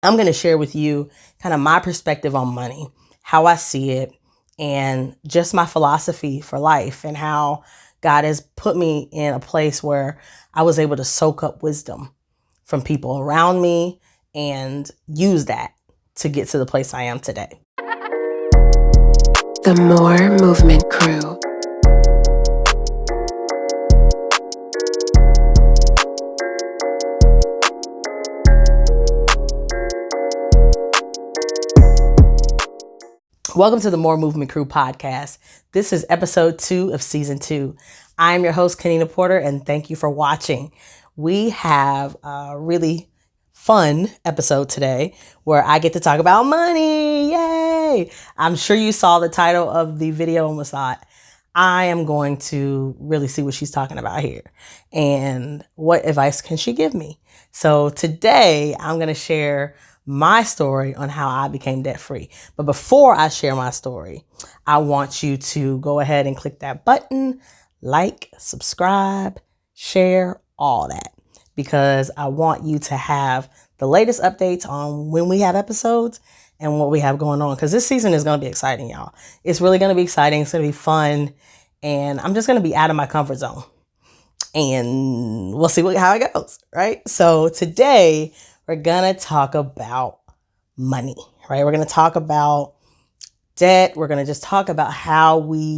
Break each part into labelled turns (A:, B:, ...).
A: I'm going to share with you kind of my perspective on money, how I see it, and just my philosophy for life, and how God has put me in a place where I was able to soak up wisdom from people around me and use that to get to the place I am today.
B: The More Movement Crew.
A: Welcome to the More Movement Crew podcast. This is episode 2 of season 2. I'm your host, Kenina Porter, and thank you for watching. We have a really fun episode today where I get to talk about money. Yay! I'm sure you saw the title of the video and was thought, I am going to really see what she's talking about here and what advice can she give me. So today I'm going to share my story on how I became debt free. But before I share my story, I want you to go ahead and click that button, like, subscribe, share, all that, because I want you to have the latest updates on when we have episodes and what we have going on. Because this season is going to be exciting, y'all. It's really going to be exciting. It's going to be fun. And I'm just going to be out of my comfort zone. And we'll see how it goes, right? So today, we're going to talk about money, right? We're going to talk about debt. We're going to just talk about how what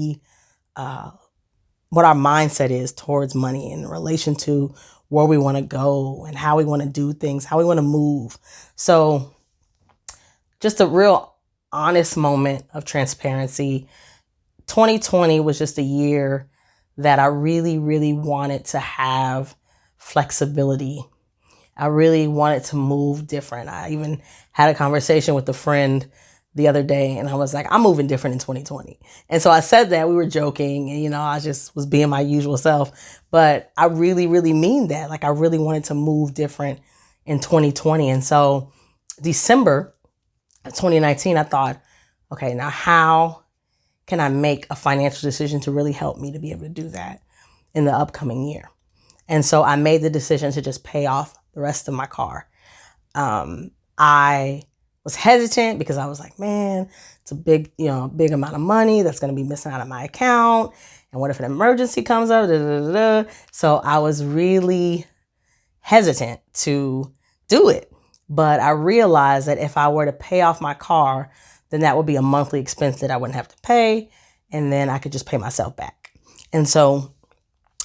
A: our mindset is towards money in relation to where we want to go and how we want to do things, how we want to move. So just a real honest moment of transparency. 2020 was just a year that I really, really wanted to have flexibility. I really wanted to move different. I even had a conversation with a friend the other day and I was like, I'm moving different in 2020. And so I said that, we were joking and, I just was being my usual self, but I really, really mean that. Like I really wanted to move different in 2020. And so December of 2019, I thought, okay, now how can I make a financial decision to really help me to be able to do that in the upcoming year? And so I made the decision to just pay off the rest of my car. I was hesitant because I was like, man, it's a big amount of money that's going to be missing out of my account. And what if an emergency comes up? Da, da, da, da. So I was really hesitant to do it. But I realized that if I were to pay off my car, then that would be a monthly expense that I wouldn't have to pay. And then I could just pay myself back. And so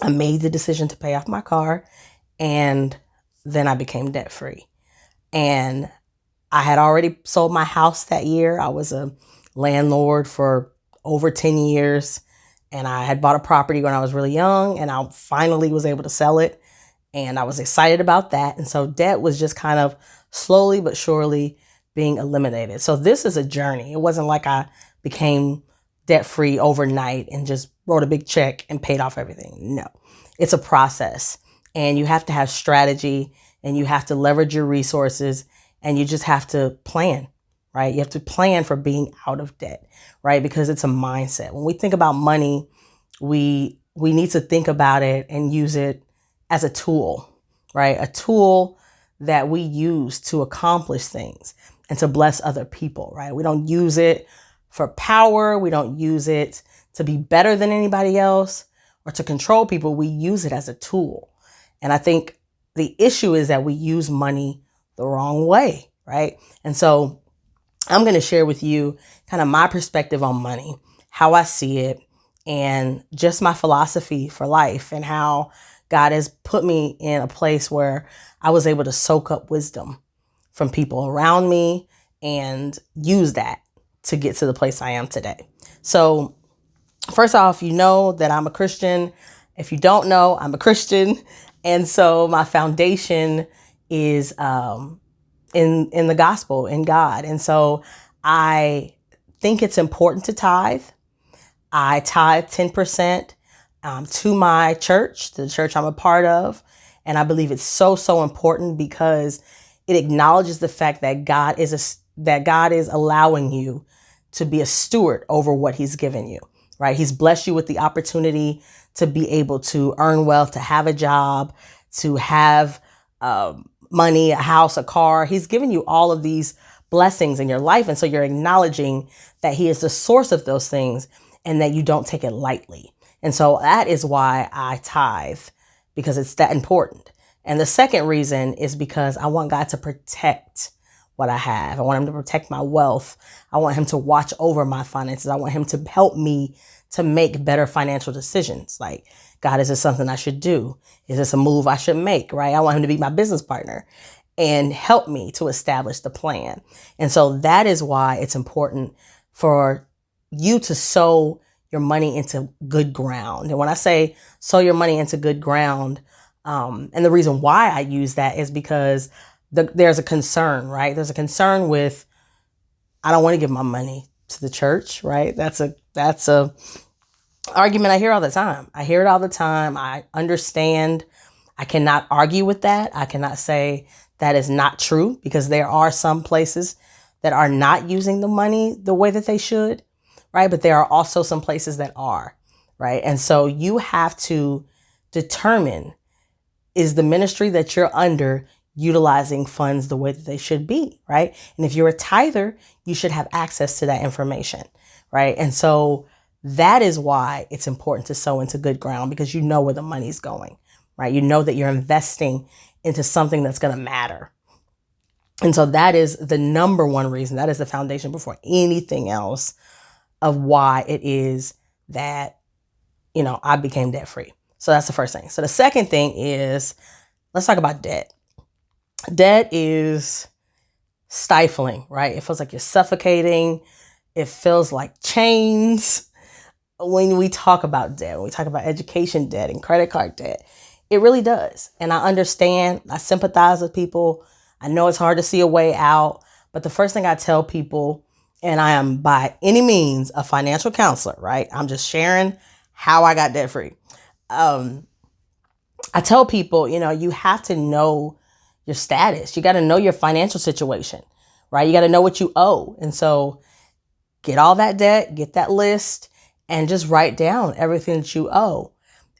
A: I made the decision to pay off my car, and then I became debt free. And I had already sold my house that year. I was a landlord for over 10 years, and I had bought a property when I was really young, and I finally was able to sell it. And I was excited about that. And so debt was just kind of slowly but surely being eliminated. So this is a journey. It wasn't like I became debt free overnight and just wrote a big check and paid off everything. No, it's a process, and you have to have strategy, and you have to leverage your resources, and you just have to plan, right? You have to plan for being out of debt, right? Because it's a mindset. When we think about money, we need to think about it and use it as a tool, right? A tool that we use to accomplish things and to bless other people, right? We don't use it for power. We don't use it to be better than anybody else or to control people. We use it as a tool. And I think the issue is that we use money the wrong way, right? And so I'm going to share with you kind of my perspective on money, how I see it, and just my philosophy for life, and how God has put me in a place where I was able to soak up wisdom from people around me and use that to get to the place I am today. So first off, you know that I'm a Christian. If you don't know, I'm a Christian. And so my foundation is in the gospel, in God. And so I think it's important to tithe. I tithe 10% to my church, the church I'm a part of. And I believe it's so, so important because it acknowledges the fact that God is allowing you to be a steward over what he's given you, right? He's blessed you with the opportunity to be able to earn wealth, to have a job, to have money, a house, a car. He's given you all of these blessings in your life. And so you're acknowledging that he is the source of those things and that you don't take it lightly. And so that is why I tithe, because it's that important. And the second reason is because I want God to protect what I have. I want him to protect my wealth. I want him to watch over my finances. I want him to help me to make better financial decisions. Like, God, is this something I should do? Is this a move I should make, right? I want him to be my business partner and help me to establish the plan. And so that is why it's important for you to sow your money into good ground. And when I say sow your money into good ground, and the reason why I use that is because there's a concern, right? There's a concern with, I don't want to give my money to the church, right? That's a argument I hear all the time. I hear it all the time. I understand. I cannot argue with that. I cannot say that is not true, because there are some places that are not using the money the way that they should, right? But there are also some places that are, right? And so you have to determine, is the ministry that you're under utilizing funds the way that they should be, right? And if you're a tither, you should have access to that information, right? And so that is why it's important to sow into good ground, because you know where the money's going, right? You know that you're investing into something that's going to matter. And so that is the number one reason. That is the foundation before anything else of why it is that, I became debt free. So that's the first thing. So the second thing is, let's talk about debt. Debt is stifling, right? It feels like you're suffocating. It feels like chains. When we talk about debt, when we talk about education debt and credit card debt, it really does. And I understand, I sympathize with people. I know it's hard to see a way out, but the first thing I tell people, and I am by any means a financial counselor, right? I'm just sharing how I got debt free. I tell people, you have to know your status. You got to know your financial situation, right? You got to know what you owe. And so get all that debt, get that list, and just write down everything that you owe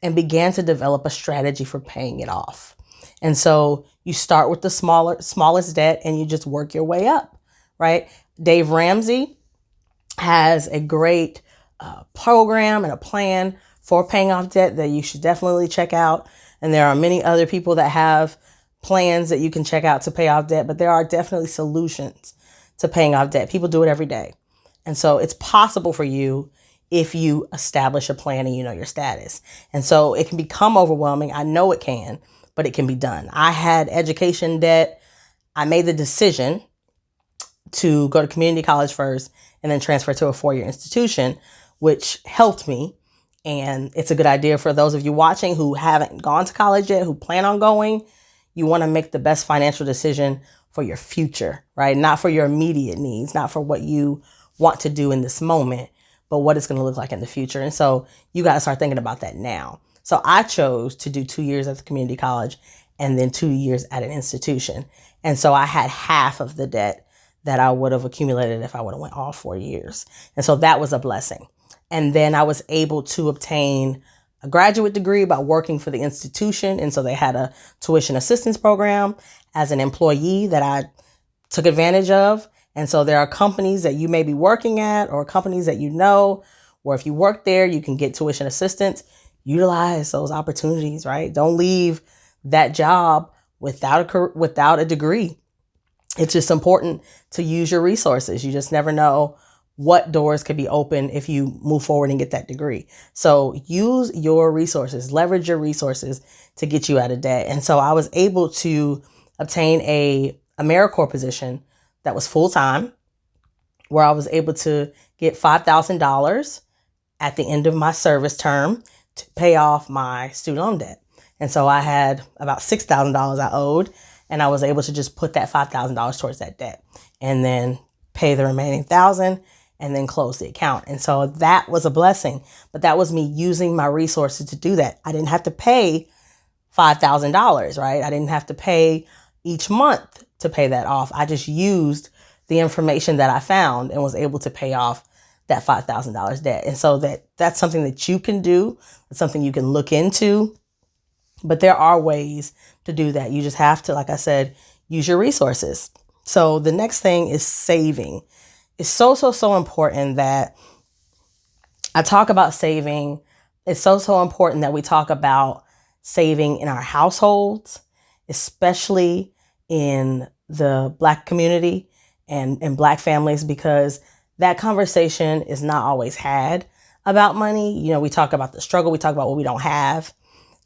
A: and begin to develop a strategy for paying it off. And so you start with the smallest debt and you just work your way up, right? Dave Ramsey has a great program and a plan for paying off debt that you should definitely check out. And there are many other people that have plans that you can check out to pay off debt, but there are definitely solutions to paying off debt. People do it every day. And so it's possible for you if you establish a plan and you know your status. And so it can become overwhelming. I know it can, but it can be done. I had education debt. I made the decision to go to community college first and then transfer to a 4-year institution, which helped me. And it's a good idea for those of you watching who haven't gone to college yet, who plan on going. You want to make the best financial decision for your future, right? Not for your immediate needs, not for what you want to do in this moment, but what it's going to look like in the future. And so you got to start thinking about that now. So I chose to do 2 years at the community college and then 2 years at an institution. And so I had half of the debt that I would have accumulated if I would have went all 4 years. And so that was a blessing. And then I was able to obtain a graduate degree by working for the institution. And so they had a tuition assistance program as an employee that I took advantage of. And so there are companies that you may be working at or companies that you know, where if you work there, you can get tuition assistance. Utilize those opportunities, right? Don't leave that job without a degree. It's just important to use your resources. You just never know what doors could be open if you move forward and get that degree. So use your resources, leverage your resources to get you out of debt. And so I was able to obtain a AmeriCorps position that was full-time, where I was able to get $5,000 at the end of my service term to pay off my student loan debt. And so I had about $6,000 I owed, and I was able to just put that $5,000 towards that debt and then pay the remaining $1,000 and then close the account. And so that was a blessing, but that was me using my resources to do that. I didn't have to pay $5,000, right? I didn't have to pay each month to pay that off. I just used the information that I found and was able to pay off that $5,000 debt. And so that's something that you can do. It's something you can look into. But there are ways to do that. You just have to, like I said, use your resources. So the next thing is saving. It's so important that I talk about saving. It's so important that we talk about saving in our households, especially in the Black community and Black families, because that conversation is not always had about money. You know, we talk about the struggle, we talk about what we don't have,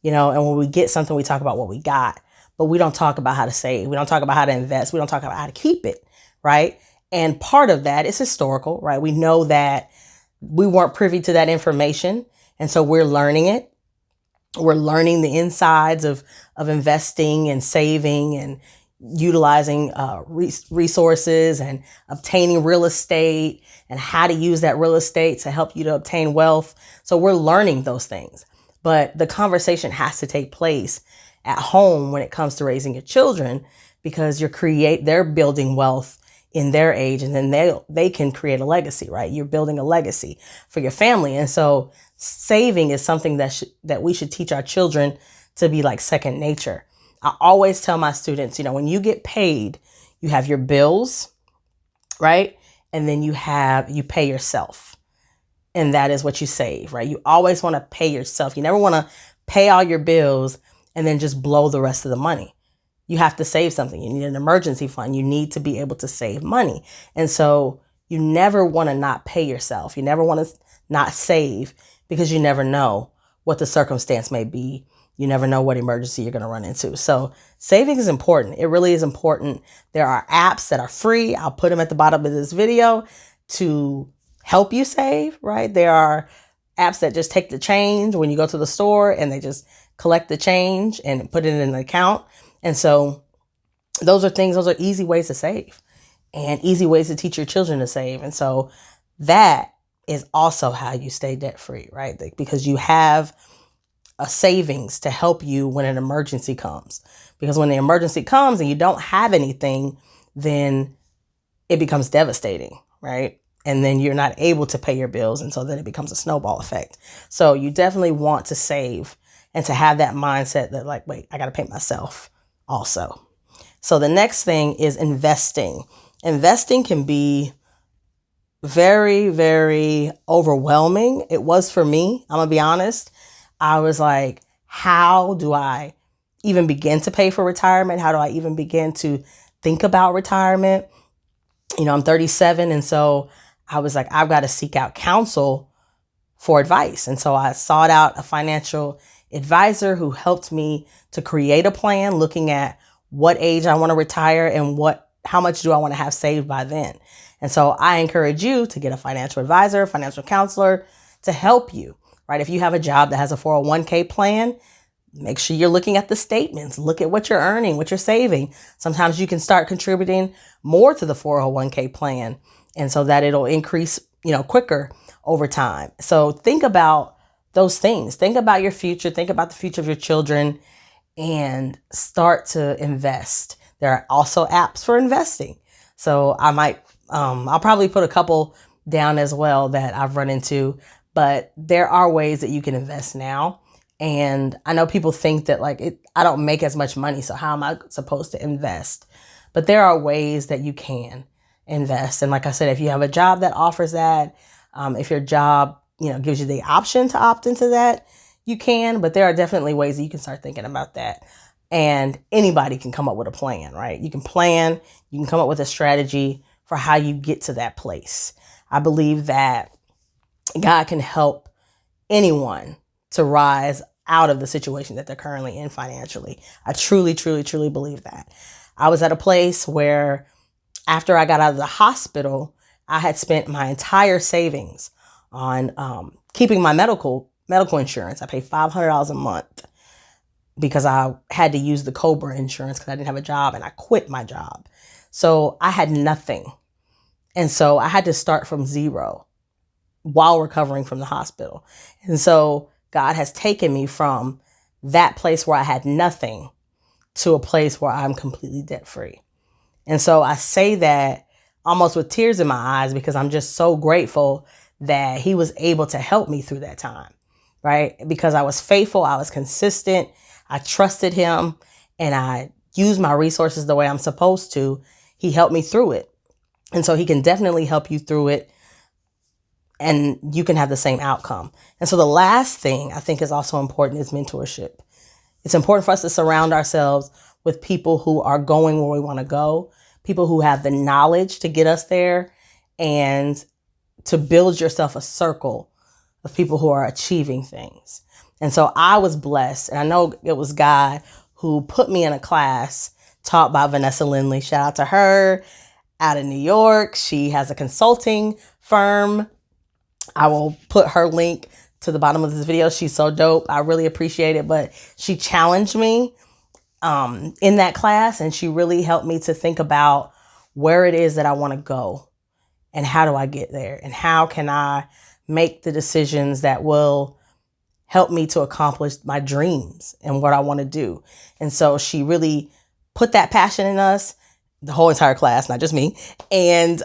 A: you know, and when we get something, we talk about what we got, but we don't talk about how to save. We don't talk about how to invest. We don't talk about how to keep it, right? And part of that is historical, right? We know that we weren't privy to that information, and so we're learning it. We're learning the insides of investing and saving and utilizing resources and obtaining real estate and how to use that real estate to help you to obtain wealth. So we're learning those things. But the conversation has to take place at home when it comes to raising your children, because they're building wealth in their age, and then they can create a legacy, right? You're building a legacy for your family. And so saving is something that we should teach our children to be like second nature. I always tell my students, you know, when you get paid, you have your bills, right? And then you pay yourself. And that is what you save, right? You always want to pay yourself. You never want to pay all your bills and then just blow the rest of the money. You have to save something. You need an emergency fund. You need to be able to save money. And so you never want to not pay yourself. You never want to not save, because you never know what the circumstance may be. You never know what emergency you're going to run into. So saving is important. It really is important. There are apps that are free. I'll put them at the bottom of this video to help you save, right? There are apps that just take the change when you go to the store, and they just collect the change and put it in an account. And so those are easy ways to save and easy ways to teach your children to save. And so that is also how you stay debt free, right? Because you have a savings to help you when an emergency comes. Because when the emergency comes and you don't have anything, then it becomes devastating, right? And then you're not able to pay your bills. And so then it becomes a snowball effect. So you definitely want to save and to have that mindset that, like, wait, I got to pay myself also. So the next thing is investing. Investing can be very, very overwhelming. It was for me. I'm going to be honest. I was like, how do I even begin to pay for retirement? How do I even begin to think about retirement? You know, I'm 37. And so I was like, I've got to seek out counsel for advice. And so I sought out a financial advisor who helped me to create a plan, looking at what age I want to retire and how much do I want to have saved by then. And so I encourage you to get a financial advisor, financial counselor to help you, right? If you have a job that has a 401k plan, make sure you're looking at the statements. Look at what you're earning, what you're saving. Sometimes you can start contributing more to the 401k plan, and so that it'll increase, quicker over time. So think about those things. Think about your future. Think about the future of your children and start to invest. There are also apps for investing. So I'll probably put a couple down as well that I've run into, but there are ways that you can invest now. And I know people think that I don't make as much money, so how am I supposed to invest? But there are ways that you can invest. And like I said, if you have a job that offers that, if your job, gives you the option to opt into that, you can. But there are definitely ways that you can start thinking about that. And anybody can come up with a plan, right? You can plan, you can come up with a strategy for how you get to that place. I believe that God can help anyone to rise out of the situation that they're currently in financially. I truly, truly, truly believe that. I was at a place where after I got out of the hospital, I had spent my entire savings on keeping my medical insurance. I paid $500 a month because I had to use the COBRA insurance because I didn't have a job and I quit my job. So I had nothing. And so I had to start from zero while recovering from the hospital. And so God has taken me from that place where I had nothing to a place where I'm completely debt free. And so I say that almost with tears in my eyes because I'm just so grateful that He was able to help me through that time, right? Because I was faithful, I was consistent, I trusted him and I used my resources the way I'm supposed to, he helped me through it. And so he can definitely help you through it, and you can have the same outcome. And so the last thing I think is also important is mentorship. It's important for us to surround ourselves with people who are going where we want to go, people who have the knowledge to get us there, and to build yourself a circle of people who are achieving things. And so I was blessed, and I know it was God who put me in a class taught by Vanessa Lindley. Shout out to her out in New York. She has a consulting firm. I will put her link to the bottom of this video. She's so dope. I really appreciate it. But she challenged me in that class, and she really helped me to think about where it is that I want to go and how do I get there and how can I make the decisions that will help me to accomplish my dreams and what I want to do. And so she really put that passion in us, the whole entire class, not just me, and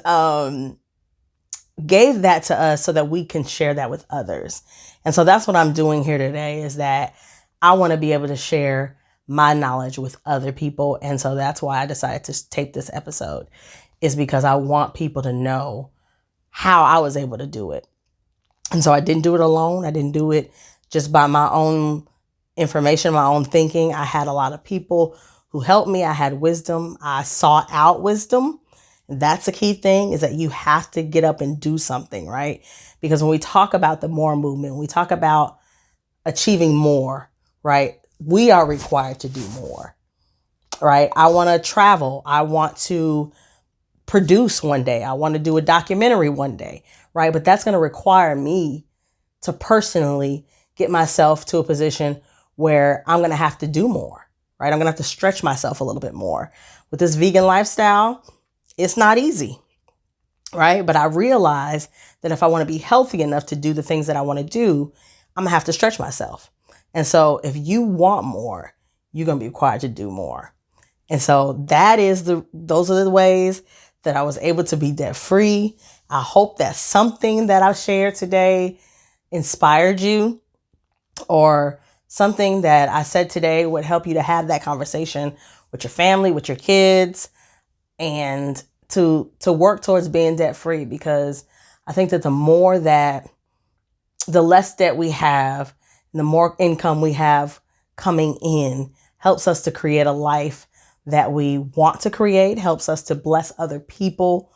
A: gave that to us so that we can share that with others. And so that's what I'm doing here today, is that I want to be able to share my knowledge with other people. And so that's why I decided to tape this episode, is because I want people to know how I was able to do it. And so I didn't do it alone. I didn't do it just by my own information, my own thinking. I had a lot of people who helped me. I had wisdom. I sought out wisdom. That's a key thing, is that you have to get up and do something, right? Because when we talk about the more movement, we talk about achieving more, right? We are required to do more, right? I want to travel. I want to produce one day. I want to do a documentary one day, right? But that's going to require me to personally get myself to a position where I'm going to have to do more, right? I'm going to have to stretch myself a little bit more. With this vegan lifestyle, it's not easy, right? But I realize that if I want to be healthy enough to do the things that I want to do, I'm going to have to stretch myself. And so if you want more, you're going to be required to do more. And so those are the ways that I was able to be debt free. I hope that something that I've shared today inspired you, or something that I said today would help you to have that conversation with your family, with your kids, and to work towards being debt free. Because I think that the less debt we have, the more income we have coming in, helps us to create a life that we want to create, helps us to bless other people,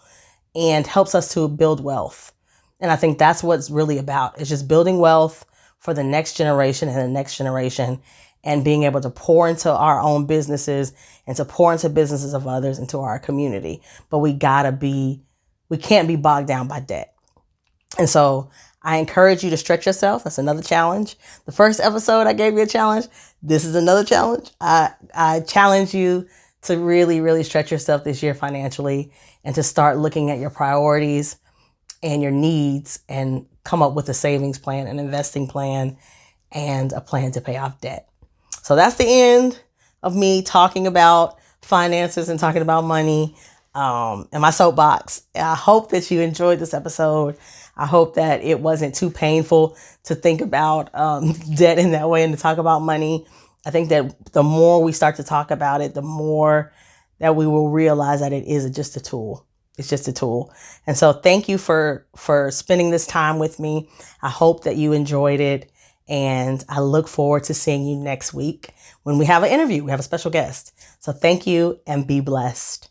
A: and helps us to build wealth. And I think that's what it's really about. It's just building wealth for the next generation and the next generation, and being able to pour into our own businesses and to pour into businesses of others, into our community. But we can't be bogged down by debt. And so I encourage you to stretch yourself. That's another challenge. The first episode, I gave you a challenge. This is another challenge. I challenge you to really, really stretch yourself this year financially, and to start looking at your priorities and your needs, and come up with a savings plan, an investing plan, and a plan to pay off debt. So that's the end of me talking about finances and talking about money in my soapbox. I hope that you enjoyed this episode. I hope that it wasn't too painful to think about debt in that way and to talk about money. I think that the more we start to talk about it, the more that we will realize that it is just a tool. It's just a tool. And so thank you for spending this time with me. I hope that you enjoyed it. And I look forward to seeing you next week when we have an interview. We have a special guest. So thank you, and be blessed.